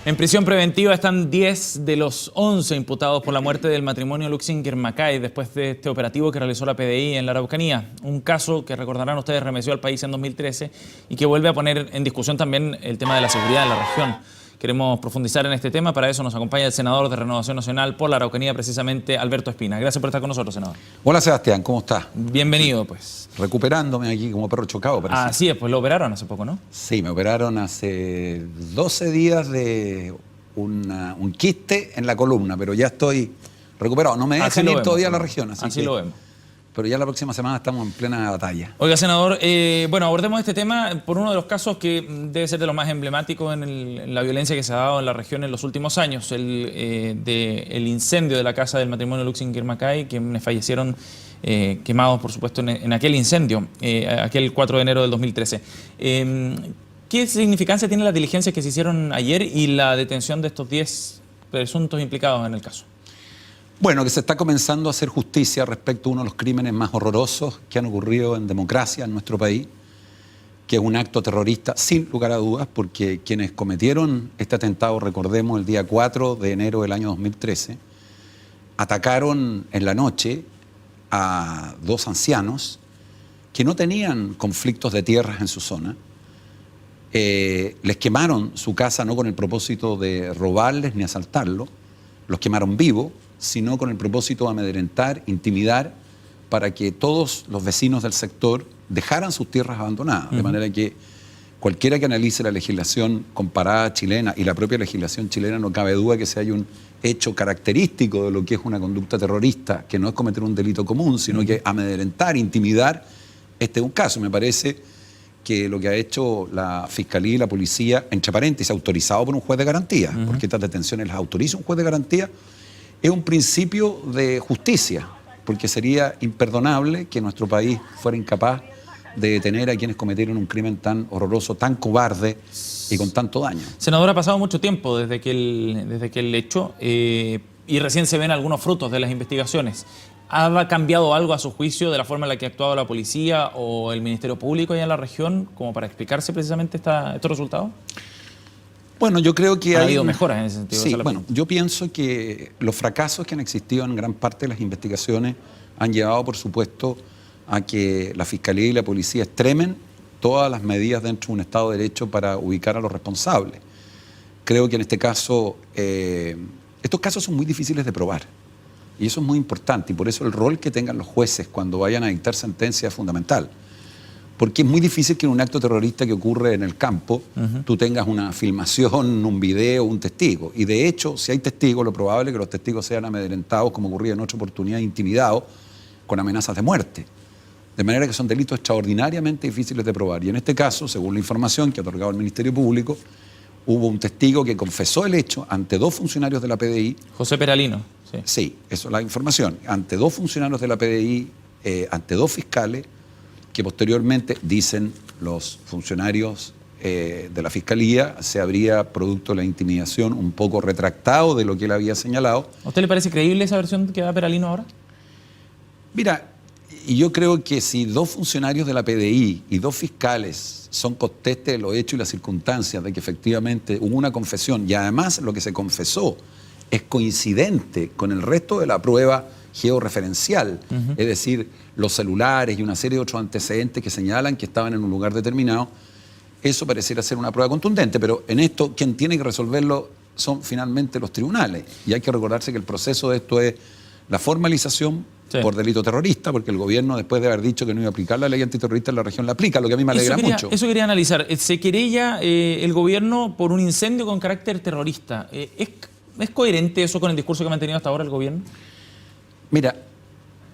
En prisión preventiva están 10 de los 11 imputados por la muerte del matrimonio Luxinger-Macay después de este operativo que realizó la PDI en la Araucanía. Un caso que, recordarán ustedes, remeció al país en 2013 y que vuelve a poner en discusión también el tema de la seguridad en la región. Queremos profundizar en este tema. Para eso nos acompaña el senador de Renovación Nacional por la Araucanía, precisamente Alberto Espina. Gracias por estar con nosotros, senador. Hola, Sebastián, ¿cómo estás? Bienvenido, pues. Recuperándome aquí como perro chocado, parece. Así es, pues lo operaron hace poco, ¿no? Sí, me operaron hace 12 días de un quiste en la columna, pero ya estoy recuperado. No me dejan ir todavía a la región, así lo vemos. Pero ya la próxima semana estamos en plena batalla. Oiga, senador, bueno, abordemos este tema por uno de los casos que debe ser de los más emblemáticos en la violencia que se ha dado en la región en los últimos años, el incendio de la casa del matrimonio Luxinger-Macay, quienes fallecieron quemados, por supuesto, en aquel incendio, aquel 4 de enero del 2013. ¿Qué significancia tiene las diligencias que se hicieron ayer y la detención de estos 10 presuntos implicados en el caso? Bueno, que se está comenzando a hacer justicia respecto a uno de los crímenes más horrorosos que han ocurrido en democracia en nuestro país, que es un acto terrorista, sin lugar a dudas, porque quienes cometieron este atentado, recordemos, el día 4 de enero del año 2013, atacaron en la noche a dos ancianos que no tenían conflictos de tierras en su zona. Les quemaron su casa no con el propósito de robarles ni asaltarlo, los quemaron vivos, sino con el propósito de amedrentar, intimidar, para que todos los vecinos del sector dejaran sus tierras abandonadas. De manera que cualquiera que analice la legislación comparada chilena y la propia legislación chilena, no cabe duda que si hay un hecho característico de lo que es una conducta terrorista, que no es cometer un delito común, sino que amedrentar, intimidar, este es un caso. Me parece que lo que ha hecho la Fiscalía y la Policía, entre paréntesis, autorizado por un juez de garantía, porque estas detenciones las autoriza un juez de garantía, es un principio de justicia, porque sería imperdonable que nuestro país fuera incapaz de detener a quienes cometieron un crimen tan horroroso, tan cobarde y con tanto daño. Senador, ha pasado mucho tiempo desde que el hecho y recién se ven algunos frutos de las investigaciones. ¿Ha cambiado algo a su juicio de la forma en la que ha actuado la policía o el Ministerio Público allá en la región como para explicarse precisamente estos resultados? Bueno, yo creo que ha habido mejoras en ese sentido. Sí, bueno, yo pienso que los fracasos que han existido en gran parte de las investigaciones han llevado, por supuesto, a que la Fiscalía y la Policía extremen todas las medidas dentro de un Estado de Derecho para ubicar a los responsables. Creo que en este caso, estos casos son muy difíciles de probar. Y eso es muy importante, y por eso el rol que tengan los jueces cuando vayan a dictar sentencia es fundamental. Porque es muy difícil que en un acto terrorista que ocurre en el campo, tú tengas una filmación, un video, un testigo. Y de hecho, si hay testigos, lo probable es que los testigos sean amedrentados, como ocurría en otra oportunidad, intimidados, con amenazas de muerte. De manera que son delitos extraordinariamente difíciles de probar. Y en este caso, según la información que ha otorgado el Ministerio Público, hubo un testigo que confesó el hecho ante dos funcionarios de la PDI. José Peralino. Sí, eso es la información. Ante dos funcionarios de la PDI, ante dos fiscales, que posteriormente, dicen los funcionarios de la Fiscalía, se habría, producto de la intimidación, un poco retractado de lo que él había señalado. ¿A usted le parece creíble esa versión que da Peralino ahora? Mira, y yo creo que si dos funcionarios de la PDI y dos fiscales son contestes de los hechos y las circunstancias de que efectivamente hubo una confesión, y además lo que se confesó es coincidente con el resto de la prueba georreferencial, es decir, los celulares y una serie de otros antecedentes que señalan que estaban en un lugar determinado, eso pareciera ser una prueba contundente, pero en esto quien tiene que resolverlo son finalmente los tribunales. Y hay que recordarse que el proceso de esto es la formalización por delito terrorista, porque el gobierno, después de haber dicho que no iba a aplicar la ley antiterrorista en la región, la aplica, lo que a mí me alegra mucho. Eso quería analizar. Se querella el gobierno por un incendio con carácter terrorista. ¿Es coherente eso con el discurso que ha mantenido hasta ahora el gobierno? Mira,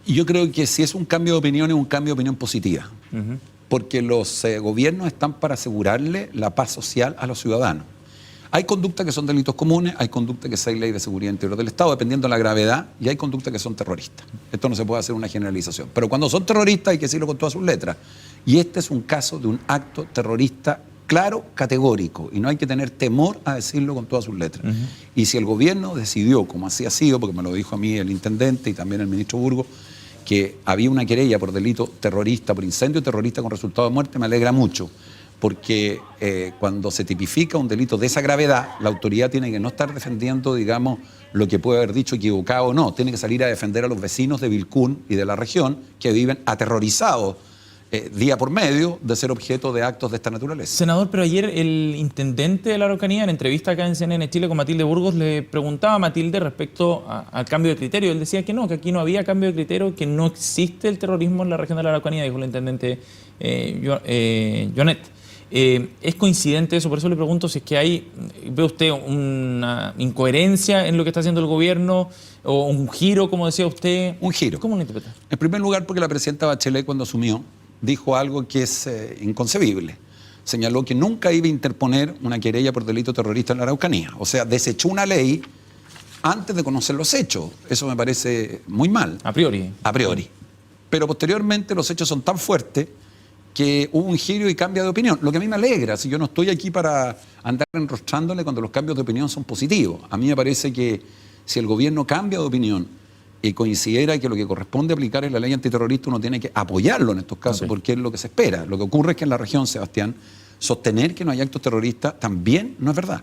yo creo que si es un cambio de opinión, es un cambio de opinión positiva. Porque los gobiernos están para asegurarle la paz social a los ciudadanos. Hay conductas que son delitos comunes, hay conductas que son ley de seguridad interior del Estado, dependiendo de la gravedad, y hay conductas que son terroristas. Esto no se puede hacer una generalización. Pero cuando son terroristas hay que decirlo con todas sus letras. Y este es un caso de un acto terrorista claro, categórico, y no hay que tener temor a decirlo con todas sus letras. Y si el gobierno decidió, como así ha sido, porque me lo dijo a mí el intendente y también el ministro Burgos, que había una querella por delito terrorista, por incendio terrorista con resultado de muerte, me alegra mucho, porque cuando se tipifica un delito de esa gravedad, la autoridad tiene que no estar defendiendo, digamos, lo que puede haber dicho equivocado o no, tiene que salir a defender a los vecinos de Vilcún y de la región que viven aterrorizados día por medio de ser objeto de actos de esta naturaleza. Senador, pero ayer el intendente de la Araucanía, en entrevista acá en CNN Chile con Matilde Burgos, le preguntaba a Matilde respecto al cambio de criterio. Él decía que no, que aquí no había cambio de criterio, que no existe el terrorismo en la región de la Araucanía, dijo el intendente Jonet. ¿Es coincidente eso? Por eso le pregunto si es que ¿ve usted una incoherencia en lo que está haciendo el gobierno o un giro, como decía usted? Un giro. ¿Cómo lo interpreta? En primer lugar, porque la presidenta Bachelet, cuando asumió, dijo algo que es inconcebible. Señaló que nunca iba a interponer una querella por delito terrorista en la Araucanía. O sea, desechó una ley antes de conocer los hechos. Eso me parece muy mal. A priori. A priori. Pero posteriormente los hechos son tan fuertes que hubo un giro y cambia de opinión. Lo que a mí me alegra, si yo no estoy aquí para andar enrostrándole cuando los cambios de opinión son positivos. A mí me parece que si el gobierno cambia de opinión y considera que lo que corresponde aplicar es la ley antiterrorista, uno tiene que apoyarlo en estos casos, porque es lo que se espera. Lo que ocurre es que en la región, Sebastián, sostener que no hay actos terroristas también no es verdad.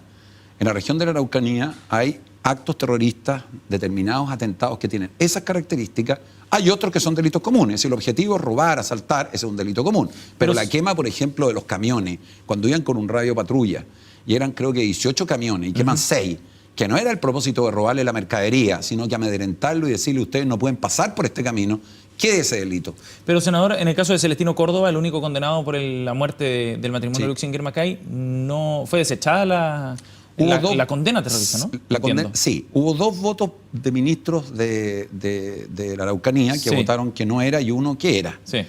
En la región de la Araucanía hay actos terroristas, determinados atentados que tienen esas características. Hay otros que son delitos comunes. Si el objetivo es robar, asaltar, ese es un delito común. Pero la quema, por ejemplo, de los camiones, cuando iban con un radio patrulla, y eran creo que 18 camiones, y queman 6, que no era el propósito de robarle la mercadería, sino que amedrentarlo y decirle, ustedes no pueden pasar por este camino, ¿qué es ese delito? Pero, senador, en el caso de Celestino Córdoba, el único condenado por la muerte del matrimonio Luxinger Macay, no fue desechada la condena terrorista, ¿no? Sí, hubo 2 votos de ministros de la Araucanía que votaron que no era y uno que era. Sí.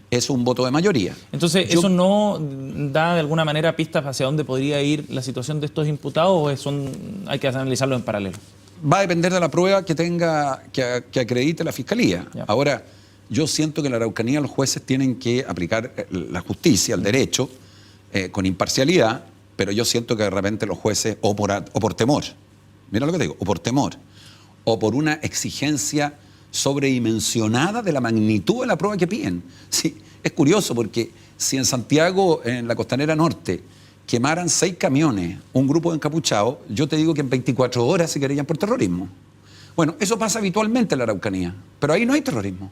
Es un voto de mayoría. Entonces, ¿eso no da de alguna manera pistas hacia dónde podría ir la situación de estos imputados o hay que analizarlo en paralelo? Va a depender de la prueba que acredite la Fiscalía. Ya. Ahora, yo siento que en la Araucanía los jueces tienen que aplicar la justicia, el derecho, con imparcialidad, pero yo siento que de repente los jueces, o por temor, mira lo que te digo, o por temor, o por una exigencia sobredimensionada de la magnitud de la prueba que piden. Sí, es curioso porque si en Santiago, en la Costanera Norte, quemaran 6 camiones, un grupo de encapuchados, yo te digo que en 24 horas se querían por terrorismo. Bueno, eso pasa habitualmente en la Araucanía, pero ahí no hay terrorismo.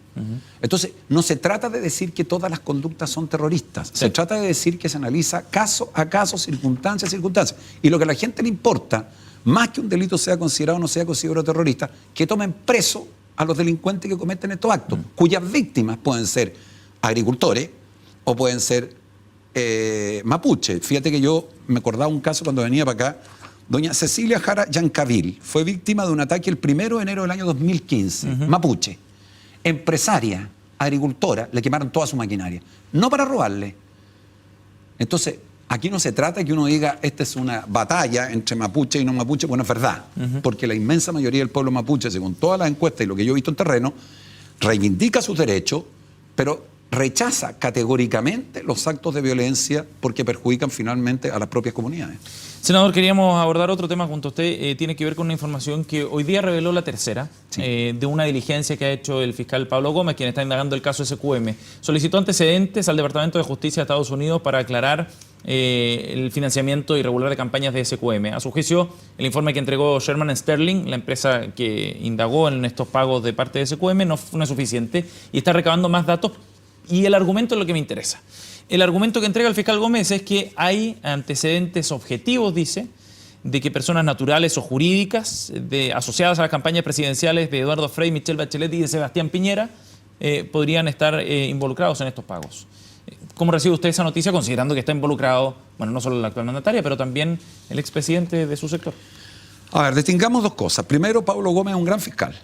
Entonces, no se trata de decir que todas las conductas son terroristas, se trata de decir que se analiza caso a caso, circunstancia a circunstancia. Y lo que a la gente le importa, más que un delito sea considerado o no sea considerado terrorista, que tomen preso a los delincuentes que cometen estos actos, cuyas víctimas pueden ser agricultores o pueden ser mapuche. Fíjate que yo me acordaba un caso cuando venía para acá. Doña Cecilia Jara Yancavil fue víctima de un ataque el 1 de enero del año 2015, mapuche. Empresaria, agricultora, le quemaron toda su maquinaria. No para robarle. Entonces, aquí no se trata de que uno diga, esta es una batalla entre mapuche y no mapuche, bueno, es verdad. Porque la inmensa mayoría del pueblo mapuche, según todas las encuestas y lo que yo he visto en terreno, reivindica sus derechos, pero rechaza categóricamente los actos de violencia porque perjudican finalmente a las propias comunidades. Senador, queríamos abordar otro tema junto a usted. Tiene que ver con una información que hoy día reveló La Tercera, de una diligencia que ha hecho el fiscal Pablo Gómez, quien está indagando el caso SQM. Solicitó antecedentes al Departamento de Justicia de Estados Unidos para aclarar el financiamiento irregular de campañas de SQM. A su juicio, el informe que entregó Sherman Sterling, la empresa que indagó en estos pagos de parte de SQM, no es suficiente y está recabando más datos. Y el argumento es lo que me interesa. El argumento que entrega el fiscal Gómez es que hay antecedentes objetivos, dice, de que personas naturales o jurídicas asociadas a las campañas presidenciales de Eduardo Frei, Michelle Bachelet y de Sebastián Piñera podrían estar involucrados en estos pagos. ¿Cómo recibe usted esa noticia, considerando que está involucrado, bueno, no solo la actual mandataria, pero también el expresidente de su sector? A ver, distingamos 2 cosas. Primero, Pablo Gómez es un gran fiscal.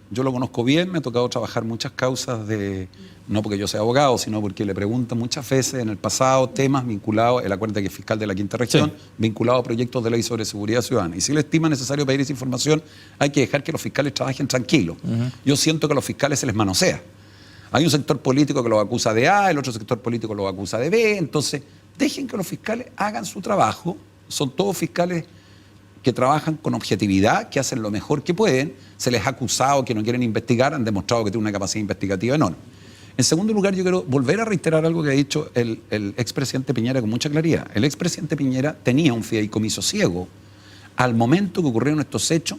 Yo lo conozco bien, me ha tocado trabajar muchas causas no porque yo sea abogado, sino porque le preguntan muchas veces en el pasado temas vinculados, él acuerda que es fiscal de la Quinta Región, vinculado a proyectos de ley sobre seguridad ciudadana. Y si le estima necesario pedir esa información, hay que dejar que los fiscales trabajen tranquilos. Yo siento que a los fiscales se les manosea. Hay un sector político que los acusa de A, el otro sector político los acusa de B, entonces dejen que los fiscales hagan su trabajo. Son todos fiscales que trabajan con objetividad, que hacen lo mejor que pueden. Se les ha acusado que no quieren investigar, han demostrado que tienen una capacidad investigativa enorme. En segundo lugar, yo quiero volver a reiterar algo que ha dicho el expresidente Piñera con mucha claridad. El expresidente Piñera tenía un fideicomiso ciego al momento que ocurrieron estos hechos,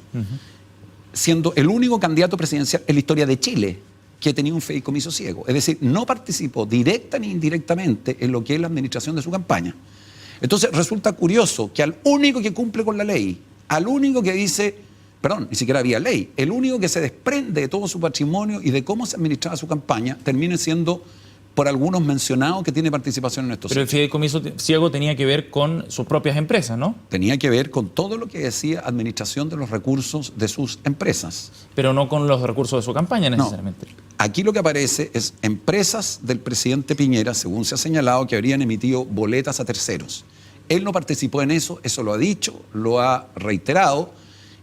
siendo el único candidato presidencial en la historia de Chile que tenía un fideicomiso ciego. Es decir, no participó directa ni indirectamente en lo que es la administración de su campaña. Entonces resulta curioso que al único que cumple con la ley, al único que dice, perdón, ni siquiera había ley, el único que se desprende de todo su patrimonio y de cómo se administraba su campaña, termine siendo por algunos mencionado que tiene participación en estos hechos. Pero el fideicomiso ciego tenía que ver con sus propias empresas, ¿no? Tenía que ver con todo lo que decía administración de los recursos de sus empresas. Pero no con los recursos de su campaña necesariamente. No. Aquí lo que aparece es empresas del presidente Piñera, según se ha señalado, que habrían emitido boletas a terceros. Él no participó en eso, eso lo ha dicho, lo ha reiterado.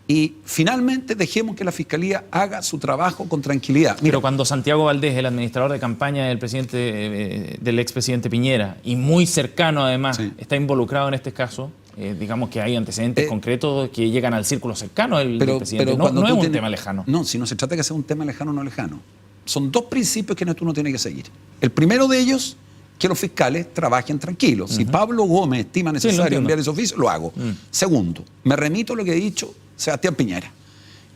Y finalmente dejemos que la Fiscalía haga su trabajo con tranquilidad. Mira, pero cuando Santiago Valdés, el administrador de campaña del expresidente Piñera, y muy cercano además, sí, está involucrado en este caso, digamos que hay antecedentes concretos que llegan al círculo cercano del presidente. Pero no es un tema lejano. No, si no se trata de que sea un tema lejano o no lejano. Son dos principios que uno tiene que seguir. El primero de ellos, que los fiscales trabajen tranquilos. Si Pablo Gómez estima necesario enviar ese oficio, lo hago. Segundo, me remito a lo que ha dicho Sebastián Piñera,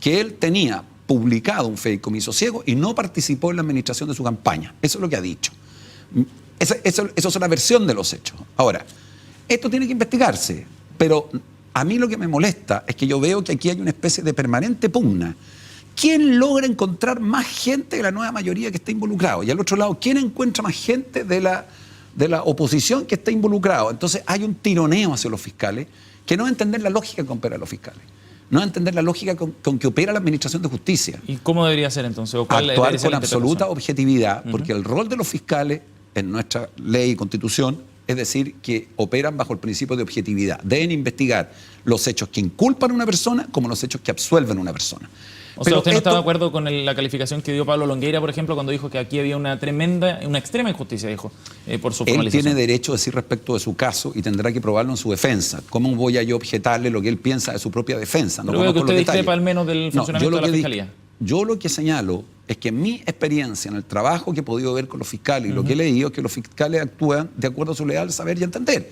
que él tenía publicado un fideicomiso ciego y no participó en la administración de su campaña. Eso es lo que ha dicho. Eso es una versión de los hechos. Ahora, esto tiene que investigarse, pero a mí lo que me molesta es que yo veo que aquí hay una especie de permanente pugna. ¿Quién logra encontrar más gente de la nueva mayoría que está involucrado? Y al otro lado, ¿quién encuentra más gente de la oposición que está involucrado? Entonces hay un tironeo hacia los fiscales que no es entender la lógica que operan los fiscales. No entender la lógica con que opera la Administración de Justicia. ¿Y cómo debería ser entonces? ¿O cuál actuar con absoluta objetividad, porque el rol de los fiscales en nuestra ley y constitución es decir, que operan bajo el principio de objetividad. Deben investigar los hechos que inculpan a una persona como los hechos que absuelven a una persona. O sea, ¿usted no está de acuerdo con la calificación que dio Pablo Longueira, por ejemplo, cuando dijo que aquí había una extrema injusticia, dijo, por su formalización? Él tiene derecho a decir respecto de su caso y tendrá que probarlo en su defensa. ¿Cómo voy a yo objetarle lo que él piensa de su propia defensa? No creo que usted discrepa al menos del funcionamiento de la Fiscalía. Yo lo que señalo es que mi experiencia en el trabajo que he podido ver con los fiscales y lo que he leído es que los fiscales actúan de acuerdo a su leal saber y entender.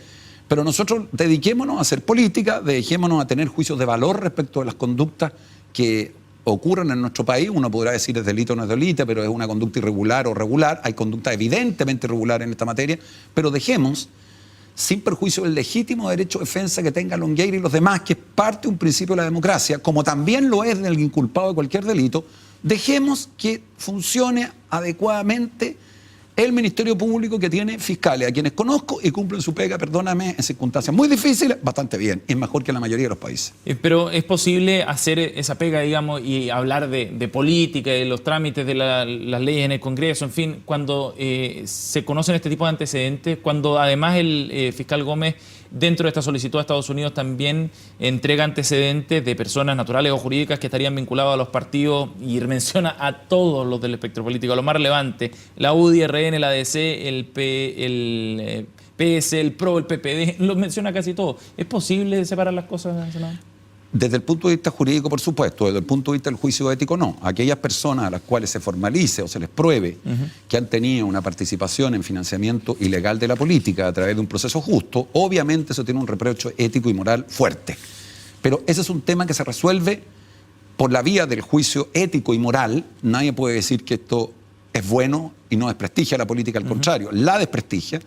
Pero nosotros dediquémonos a hacer política, dejémonos a tener juicios de valor respecto de las conductas que ocurren en nuestro país. Uno podrá decir es delito o no es delito, pero es una conducta irregular o regular. Hay conducta evidentemente irregular en esta materia, pero dejemos, sin perjuicio del legítimo derecho de defensa que tenga Longueira y los demás, que es parte de un principio de la democracia, como también lo es del inculpado de cualquier delito, dejemos que funcione adecuadamente el Ministerio Público, que tiene fiscales a quienes conozco y cumplen su pega, perdóname, en circunstancias muy difíciles, bastante bien. Es mejor que la mayoría de los países. Pero es posible hacer esa pega, digamos, y hablar de política, de los trámites de las leyes en el Congreso, en fin, cuando se conocen este tipo de antecedentes, cuando además el fiscal Gómez, dentro de esta solicitud a Estados Unidos, también entrega antecedentes de personas naturales o jurídicas que estarían vinculadas a los partidos y menciona a todos los del espectro político, a lo más relevante, la UDI, RN, la ADC, el PS, el PRO, el PPD, los menciona casi todos. ¿Es posible separar las cosas, senador? Desde el punto de vista jurídico, por supuesto. Desde el punto de vista del juicio ético, no. Aquellas personas a las cuales se formalice o se les pruebe que han tenido una participación en financiamiento ilegal de la política a través de un proceso justo, obviamente eso tiene un reproche ético y moral fuerte. Pero ese es un tema que se resuelve por la vía del juicio ético y moral. Nadie puede decir que esto es bueno y no desprestigia a la política, al contrario, la desprestigia.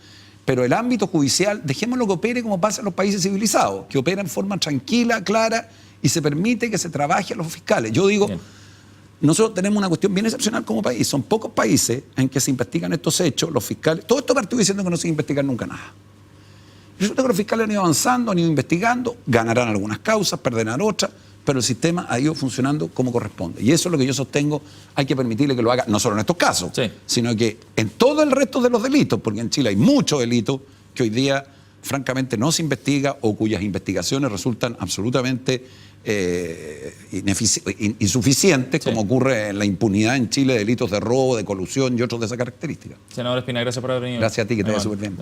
Pero el ámbito judicial, dejémoslo que opere como pasa en los países civilizados, que opera en forma tranquila, clara, y se permite que se trabaje a los fiscales. Yo digo, nosotros tenemos una cuestión bien excepcional como país. Son pocos países en que se investigan estos hechos, los fiscales. Todo esto partió diciendo que no se iba a investigar nunca nada. Resulta que los fiscales han ido avanzando, han ido investigando, ganarán algunas causas, perderán otras, pero el sistema ha ido funcionando como corresponde. Y eso es lo que yo sostengo, hay que permitirle que lo haga, no solo en estos casos, sino que en todo el resto de los delitos, porque en Chile hay muchos delitos que hoy día, francamente, no se investiga o cuyas investigaciones resultan absolutamente insuficientes, como ocurre en la impunidad en Chile, delitos de robo, de colusión y otros de esa característica. Senador Espina, gracias por haber venido. Gracias a ti, que te vaya súper bien.